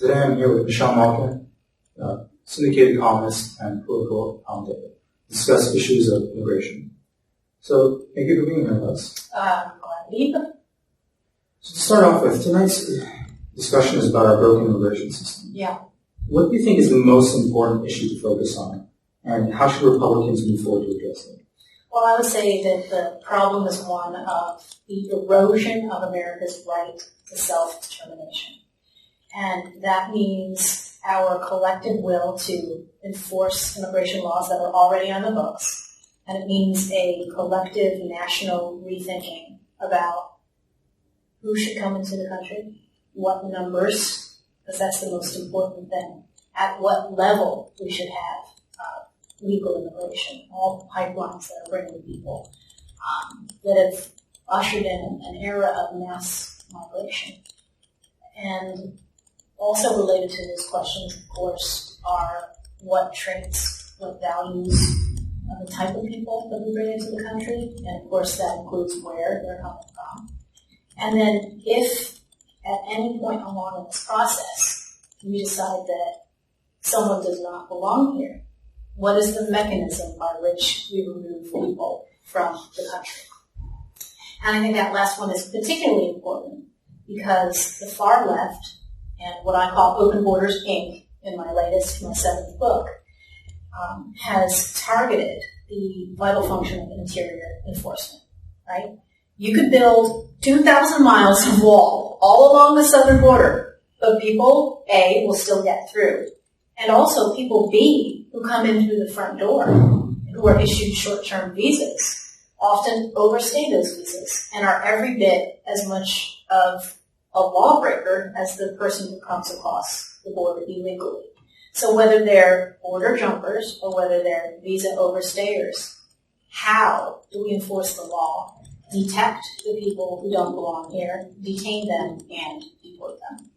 Today I'm here with Michelle Malkin, syndicated columnist and political commentator, to discuss issues of immigration. So, thank you for being here with us. Glad to be here. So to start off with, tonight's discussion is about our broken immigration system. Yeah. What do you think is the most important issue to focus on, and how should Republicans move forward to address it? Well, I would say that the problem is one of the erosion of America's right to self-determination. And that means our collective will to enforce immigration laws that are already on the books. And it means a collective national rethinking about who should come into the country, what numbers, because that's the most important thing, at what level we should have legal immigration, all pipelines that are bringing people, that have ushered in an era of mass migration. And also related to these questions, of course, are what traits, what values of the type of people that we bring into the country, and of course that includes where they're coming from. And then if at any point along in this process we decide that someone does not belong here, what is the mechanism by which we remove people from the country? And I think that last one is particularly important because the far left, and what I call Open Borders, Inc., in my seventh book, has targeted the vital function of interior enforcement, right? You could build 2,000 miles of wall all along the southern border, but people, A, will still get through. And also people, B, who come in through the front door, who are issued short-term visas, often overstay those visas and are every bit as much of a lawbreaker as the person who comes across the border illegally. So whether they're border jumpers or whether they're visa overstayers, how do we enforce the law, detect the people who don't belong here, detain them, and deport them?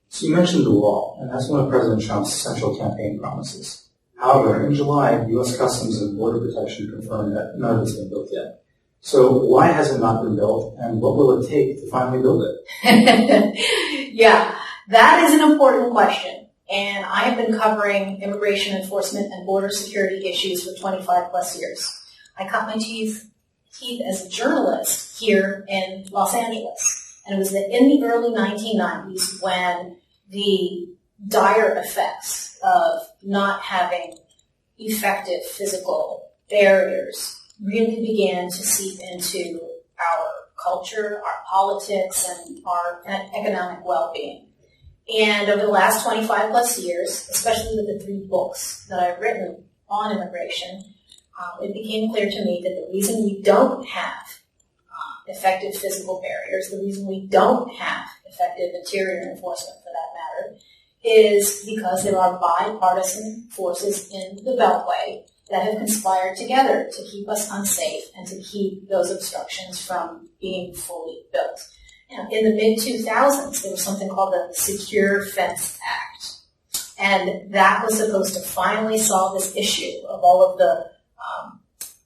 So you mentioned the wall, and that's one of President Trump's central campaign promises. However, in July, U.S. Customs and Border Protection confirmed that none of it's been built yet. So why has it not been built, and what will it take to finally build it? Yeah, that is an important question. And I have been covering immigration enforcement and border security issues for 25 plus years. I cut my teeth as a journalist here in Los Angeles. And it was in the early 1990s when the dire effects of not having effective physical barriers really began to seep into our culture, our politics, and our economic well-being. And over the last 25 plus years, especially with the 3 books that I've written on immigration, it became clear to me that the reason we don't have effective physical barriers, the reason we don't have effective interior enforcement for that matter, is because there are bipartisan forces in the Beltway that have conspired together to keep us unsafe and to keep those obstructions from being fully built. Now, in the mid-2000s, there was something called the Secure Fence Act, and that was supposed to finally solve this issue of all of the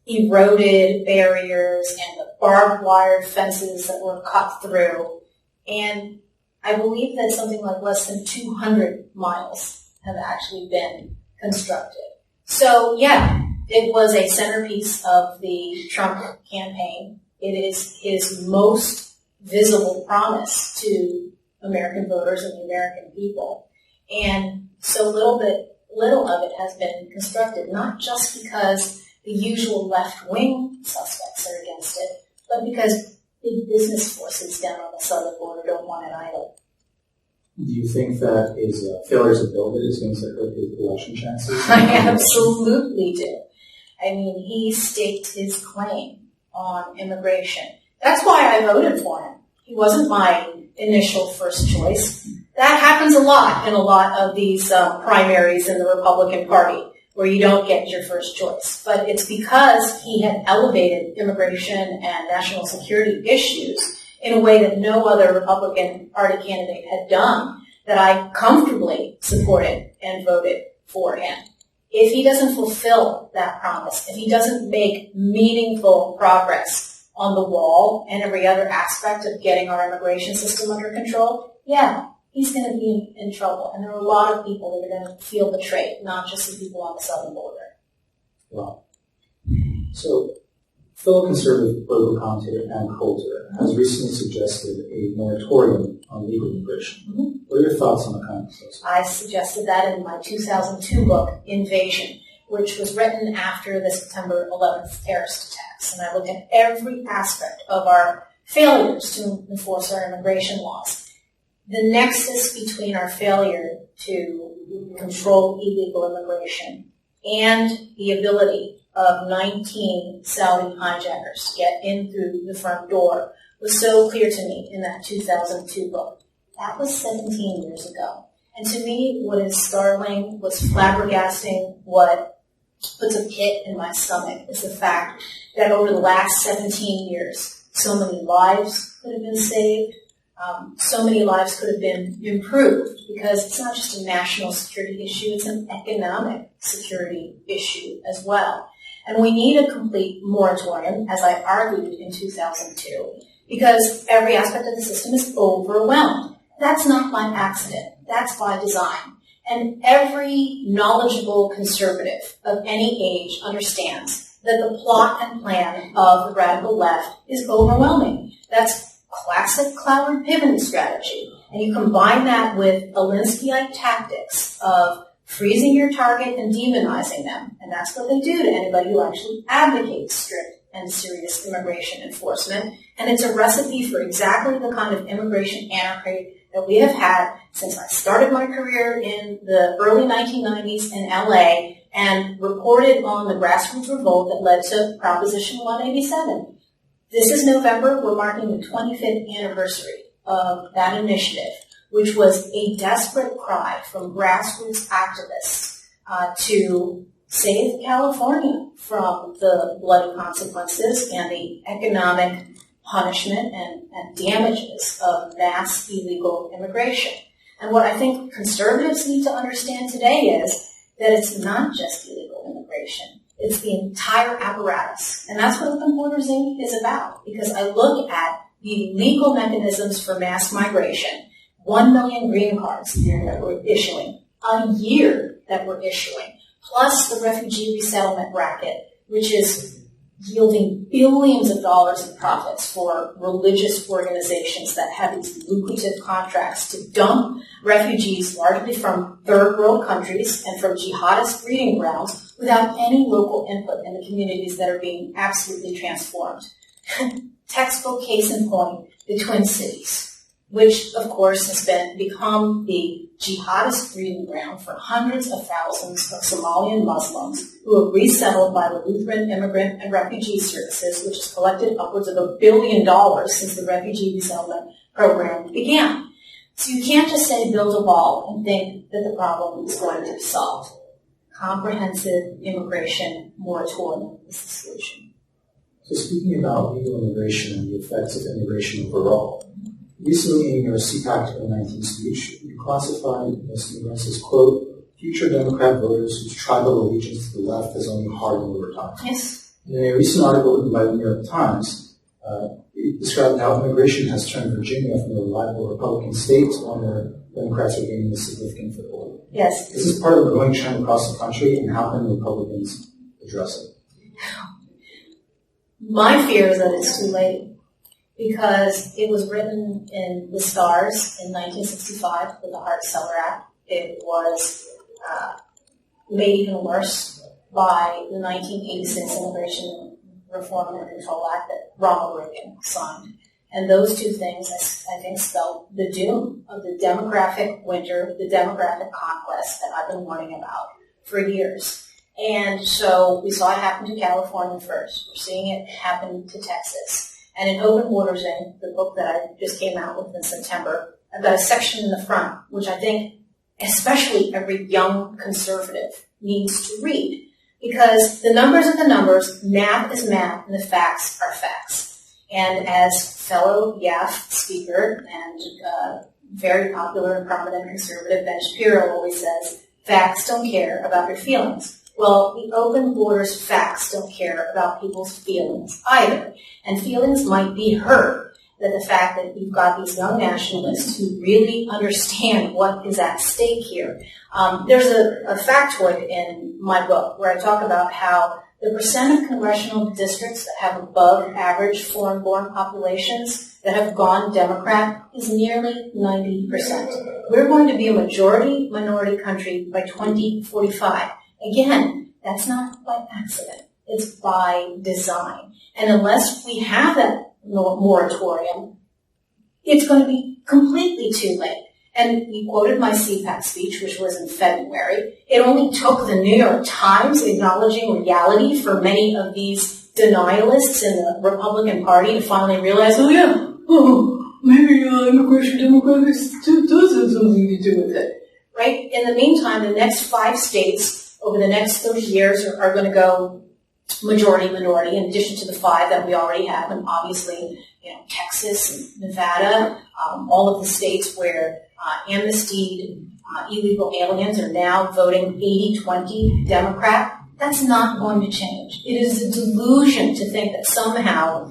eroded barriers and the barbed wire fences that were cut through. And I believe that something like less than 200 miles have actually been constructed. So, yeah, it was a centerpiece of the Trump campaign. It is his most visible promise to American voters and the American people. And so little of it has been constructed, not just because the usual left-wing suspects are against it, but because big business forces down on the southern border don't want it either. Do you think that his failure to build it is going to hurt his election chances? I absolutely do. I mean, he staked his claim on immigration. That's why I voted for him. He wasn't my initial first choice. That happens a lot in a lot of these primaries in the Republican Party, where you don't get your first choice. But it's because he had elevated immigration and national security issues in a way that no other Republican Party candidate had done that I comfortably supported and voted for him. If he doesn't fulfill that promise, if he doesn't make meaningful progress on the wall and every other aspect of getting our immigration system under control, yeah, he's going to be in trouble. And there are a lot of people that are going to feel betrayed, not just the people on the southern border. Wow. So, fellow conservative political commentator Ann Coulter has recently suggested a moratorium on legal immigration. Mm-hmm. What are your thoughts on the conversation? I suggested that in my 2002 book, Invasion, which was written after the September 11th terrorist attacks. And I looked at every aspect of our failures to enforce our immigration laws. The nexus between our failure to control illegal immigration and the ability of 19 Saudi hijackers to get in through the front door was so clear to me in that 2002 book. That was 17 years ago. And to me, what is startling, what's flabbergasting, what puts a pit in my stomach is the fact that over the last 17 years, so many lives could have been saved, so many lives could have been improved, because it's not just a national security issue, it's an economic security issue as well. And we need a complete moratorium, as I argued in 2002, because every aspect of the system is overwhelmed. That's not by accident. That's by design. And every knowledgeable conservative of any age understands that the plot and plan of the radical left is overwhelming. That's classic Cloward Piven strategy. And you combine that with Alinsky-like tactics of freezing your target and demonizing them. And that's what they do to anybody who actually advocates strict and serious immigration enforcement. And it's a recipe for exactly the kind of immigration anarchy that we have had since I started my career in the early 1990s in LA and reported on the grassroots revolt that led to Proposition 187. This is November. We're marking the 25th anniversary of that initiative, which was a desperate cry from grassroots activists to save California from the bloody consequences and the economic punishment and damages of mass illegal immigration. And what I think conservatives need to understand today is that it's not just illegal immigration. It's the entire apparatus. And that's what Open Borders Inc. is about, because I look at the legal mechanisms for mass migration, 1 million green cards a year that we're issuing, plus the refugee resettlement racket, which is yielding billions of dollars in profits for religious organizations that have these lucrative contracts to dump refugees largely from third world countries and from jihadist breeding grounds without any local input in the communities that are being absolutely transformed. Textbook case in point, the Twin Cities, which of course has become the jihadist breeding ground for hundreds of thousands of Somalian Muslims who have resettled by the Lutheran Immigrant and Refugee Services, which has collected upwards of $1 billion since the refugee resettlement program began. So you can't just say build a wall and think that the problem is going to be solved. Comprehensive immigration moratorium is the solution. So speaking about legal immigration and the effects of immigration overall, recently in your CPAC 2019 speech, you classified most immigrants as, quote, future Democrat voters whose tribal allegiance to the left has only hardened over time. Yes. In a recent article by the New York Times, it described how immigration has turned Virginia from a rival Republican state to one where Democrats are gaining a significant foothold. Yes. Is this part of a growing trend across the country, and how can Republicans address it? My fear is that it's too late, because it was written in the stars in 1965 with the Hart-Celler Act. It was made even worse by the 1986 Immigration Reform and Control Act that Ronald Reagan signed. And those two things, I think, spelled the doom of the demographic winter, the demographic conquest that I've been warning about for years. And so we saw it happen to California first. We're seeing it happen to Texas. And in Open Borders Inc., the book that I just came out with in September, I've got a section in the front, which I think especially every young conservative needs to read. Because the numbers are the numbers, math is math, and the facts are facts. And as fellow YAF speaker and very popular and prominent conservative Ben Shapiro always says, facts don't care about your feelings. Well, the Open Borders facts don't care about people's feelings either. And feelings might be hurt that the fact that you've got these young nationalists who really understand what is at stake here. There's a factoid in my book where I talk about how the percent of congressional districts that have above average foreign-born populations that have gone Democrat is nearly 90%. We're going to be a majority-minority country by 2045. Again, that's not by accident. It's by design. And unless we have that moratorium, it's going to be completely too late. And you quoted my CPAC speech, which was in February. It only took the New York Times acknowledging reality for many of these denialists in the Republican Party to finally realize, maybe immigration demographics does have something to do with it. Right? In the meantime, the next 5 states over the next 30 years are going to go majority-minority, in addition to the 5 that we already have, and obviously, Texas and Nevada, all of the states where amnestied illegal aliens are now voting 80-20 Democrat. That's not going to change. It is a delusion to think that somehow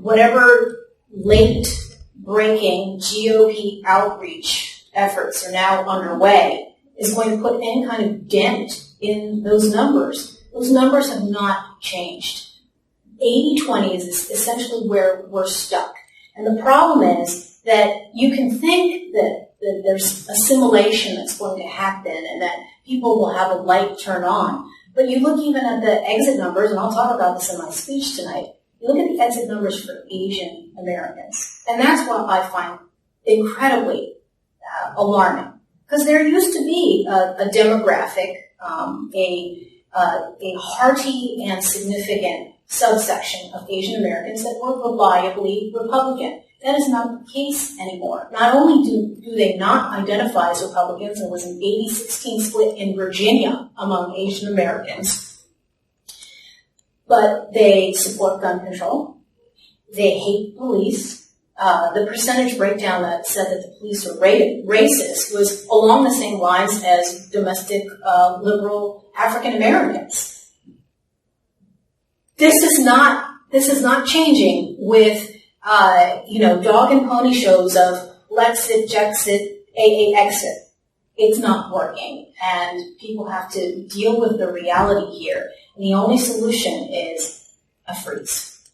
whatever late-breaking GOP outreach efforts are now underway is going to put any kind of dent in those numbers. Those numbers have not changed. 80-20 is essentially where we're stuck. And the problem is that you can think that there's assimilation that's going to happen and that people will have a light turn on. But you look even at the exit numbers, and I'll talk about this in my speech tonight, you look at the exit numbers for Asian Americans. And that's what I find incredibly alarming. Because there used to be a demographic, a hearty and significant subsection of Asian Americans that were reliably Republican. That is not the case anymore. Not only do they not identify as Republicans, there was an 80-16 split in Virginia among Asian Americans, but they support gun control. They hate police. The percentage breakdown that said that the police are racist was along the same lines as domestic liberal African Americans. This is not changing with dog and pony shows of let's it, Jexit, AA exit. It's not working, and people have to deal with the reality here. And the only solution is a freeze.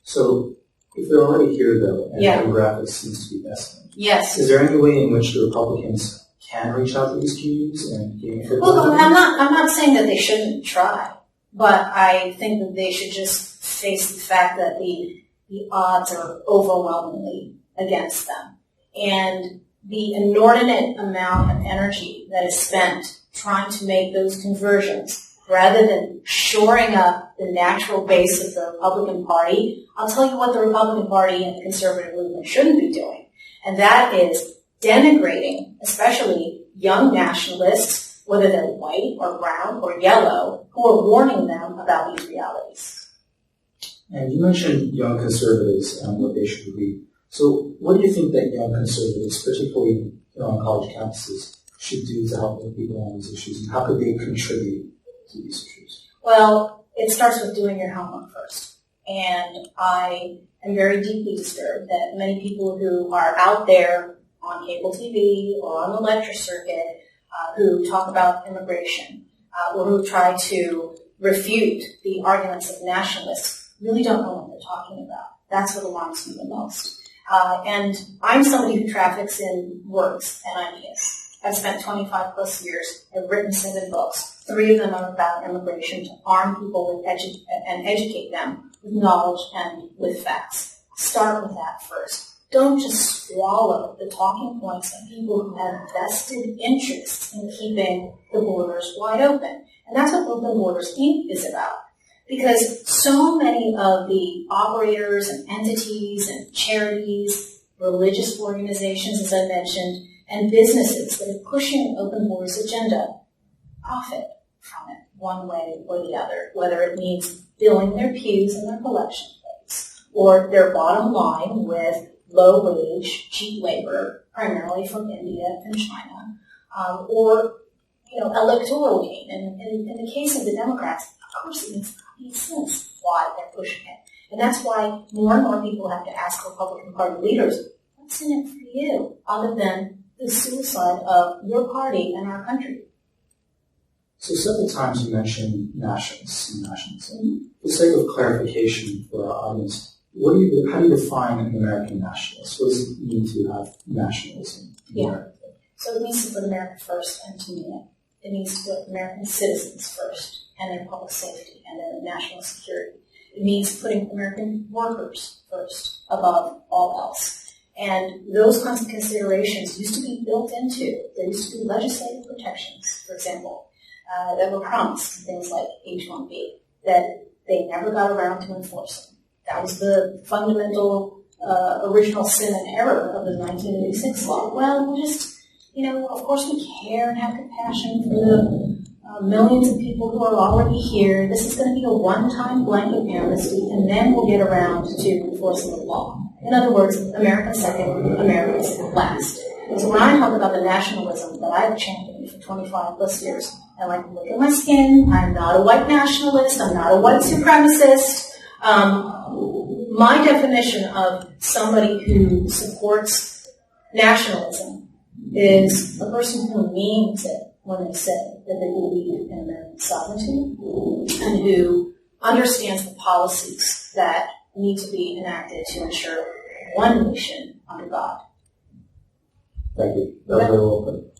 So, if they're already here, though, and demographics seems to be lessening, is there any way in which the Republicans can reach out to these communities and gain further? Well, I'm not saying that they shouldn't try, but I think that they should just face the fact that the odds are overwhelmingly against them. And the inordinate amount of energy that is spent trying to make those conversions, rather than shoring up the natural base of the Republican Party, I'll tell you what the Republican Party and the conservative movement shouldn't be doing. And that is denigrating, especially young nationalists, whether they're white or brown or yellow, who are warning them about these realities. And you mentioned young conservatives and what they should read. So what do you think that young conservatives, particularly on college campuses, should do to help make people on these issues? And how could they contribute to these issues? Well, it starts with doing your homework first. And I am very deeply disturbed that many people who are out there on cable TV or on the lecture circuit who talk about immigration or who try to refute the arguments of nationalists really don't know what they're talking about. That's what alarms me the most. And I'm somebody who traffics in words and ideas. I've spent 25 plus years. I've written 7 books. 3 of them are about immigration, to arm people with and educate them with knowledge and with facts. Start with that first. Don't just swallow the talking points of people who have vested interests in keeping the borders wide open. And that's what Open Borders Inc. is about. Because so many of the operators and entities and charities, religious organizations, as I mentioned, and businesses that are pushing an open borders agenda profit from it one way or the other, whether it means filling their pews and their collection plates, or their bottom line with low-wage, cheap labor, primarily from India and China, or electoral gain. And in the case of the Democrats, of course, it makes complete sense why they're pushing it. And that's why more and more people have to ask Republican Party leaders, what's in it for you, other than the suicide of your party and our country? So several times you mentioned nationalists and nationalism. For the sake of clarification for our audience, how do you define an American nationalist? What does it mean to have nationalism in America? So it means to put America first and to mean it. It means to put American citizens first and their public safety and their national security. It means putting American workers first above all else. And those kinds of considerations used to be built into, there used to be legislative protections, for example, that were promised, things like H-1B, that they never got around to enforcing. That was the fundamental original sin and error of the 1986 law. Well, we'll just, of course we care and have compassion for the millions of people who are already here. This is going to be a one-time blanket amnesty, and then we'll get around to enforcing the law. In other words, America second, Americans last. And so when I talk about the nationalism that I've championed for 25 plus years, I like, look at my skin, I'm not a white nationalist, I'm not a white supremacist. My definition of somebody who supports nationalism is a person who means it when they say that they believe in American sovereignty and who understands the policies that need to be enacted to ensure one nation under God. Thank you. That was very well put.